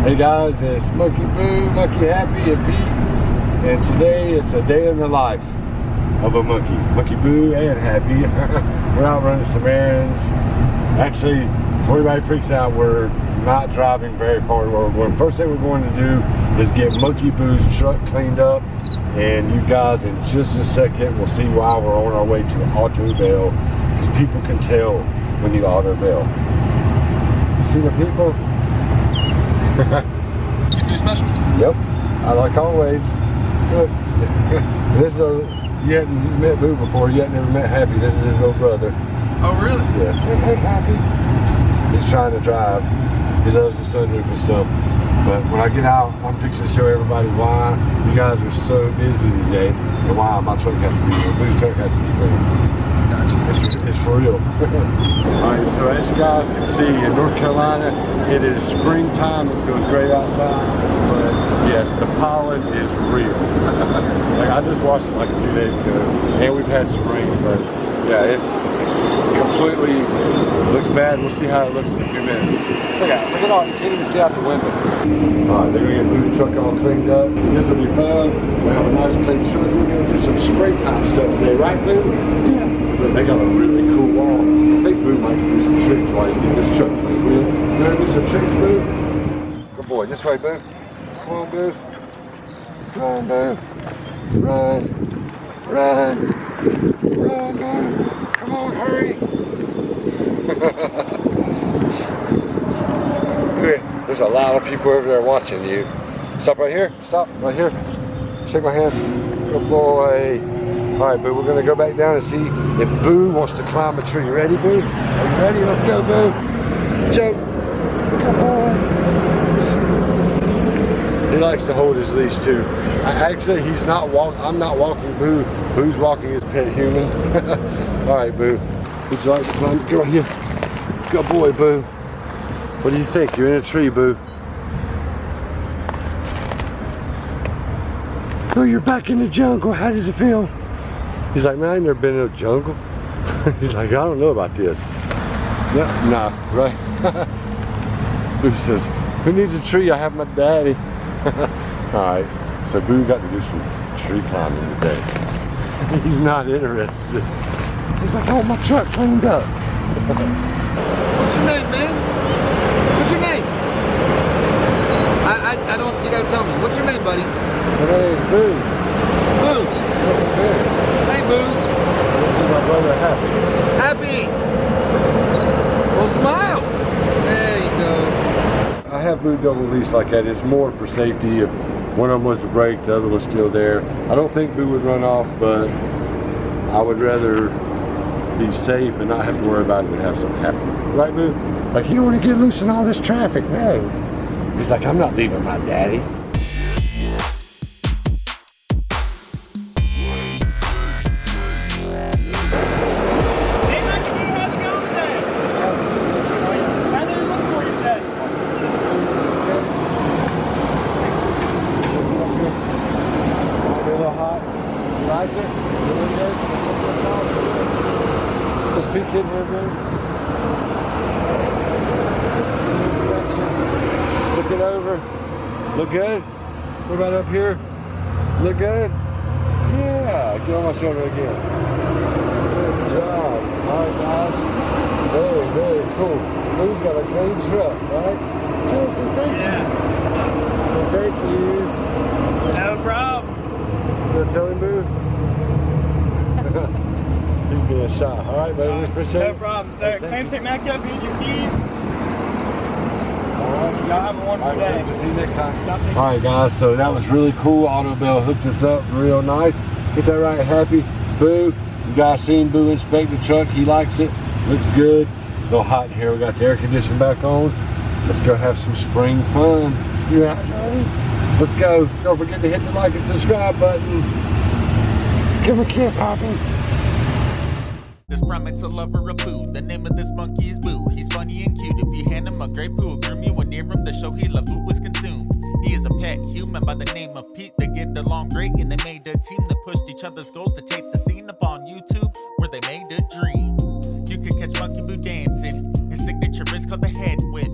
Hey guys, it's MonkeyBoo, Monkey Happy, and Pete, and today it's a day in the life of a monkey. MonkeyBoo and Happy. We're out running some errands. Actually, before anybody freaks out, we're not driving very far. The first thing we're going to do is get MonkeyBoo's truck cleaned up, and you guys in just a second will see why we're on our way to auto bail, because people can tell when you auto bail. See the people? Anything special? Yep, I like always. Look, this is you hadn't met Boo before, you hadn't never met Happy. This is his little brother. Oh, really? Yeah, say hey, Happy. He's trying to drive. He loves the sunroof and stuff. But when I get out, I'm fixing to show everybody why you guys are so busy today and why my truck has to be clean. Boo's truck has to be clean. Gotcha. It's for real. Alright, so as you guys can see, in North Carolina, it is springtime. It feels great outside. But yes, the pollen is real. Like, I just watched it like a few days ago, and we've had some rain, but yeah, it's completely looks bad. We'll see how it looks in a few minutes. Look at all, you can't even see out the window. Alright, they're gonna get Boo's truck all cleaned up. This will be fun. We'll have a nice clean truck. We're gonna do some spray time stuff today, right, Boo? Yeah. But they got a really cool wall. I think Boo might do some tricks while he's getting this truck cleaned. You gonna do some tricks, Boo? Good boy. This way, Boo. Come on, Boo. Run, Boo. Run. Run. Run, Boo. Come on, hurry. There's a lot of people over there watching you. Stop right here. Stop right here. Shake my hand. Good boy. All right, Boo, we're gonna go back down and see if Boo wants to climb a tree. You ready, Boo? Are you ready? Let's go, Boo. Jump. Good boy. He likes to hold his leash too. Actually, he's not walking. I'm not walking Boo. Boo's walking his pet human. All right, Boo. Would you like to climb? Get right here. Good boy, Boo. What do you think? You're in a tree, Boo. Oh, you're back in the jungle. How does it feel? He's like, man, I've never been in a jungle. He's like, I don't know about this. Yeah, nah, right? Boo says, who needs a tree? I have my daddy. All right, so Boo got to do some tree climbing today. He's not interested. He's like, I want my truck cleaned up. What's your name, man? What's your name? I don't, you gotta tell me. What's your name, buddy? So that is Boo. Boo. Hey, Boo. This is my brother, Happy. Happy. Well, smile. There you go. I have Boo double leash like that. It's more for safety. If one of them was to break, the other one's still there. I don't think Boo would run off, but I would rather be safe and not have to worry about it and have something happen. Right, Boo? Like, you don't want to get loose in all this traffic. No. He's like, I'm not leaving my daddy. This big kid here, Boo. Looking over. Look good? What about up here? Look good? Yeah. Get on my shoulder again. Good job. Alright, guys. Very, very cool. Boo's got a clean truck, right? Tell us thank you. Say thank you. No problem. You gonna tell him, Boo? He's being shy. All right, baby. We appreciate it. No problem, sir. Claim take back up, here's your keys. All right. Y'all have a wonderful day. We'll see you next time. All right, guys. So that was really cool. Auto Bell hooked us up real nice. Get that right, Happy. Boo. You guys seen Boo inspect the truck. He likes it. Looks good. A little hot in here. We got the air conditioning back on. Let's go have some spring fun. You guys ready? Let's go. Don't forget to hit the like and subscribe button. Give him a kiss, Happy. This primate's a lover of food. The name of this monkey is Boo. He's funny and cute. If you hand him a grape, who will groom you when near him. The show he loves food was consumed. He is a pet human by the name of Pete. They get along great and they made a team that pushed each other's goals to take the scene up on YouTube where they made a dream. You can catch MonkeyBoo dancing. His signature is called the head whip.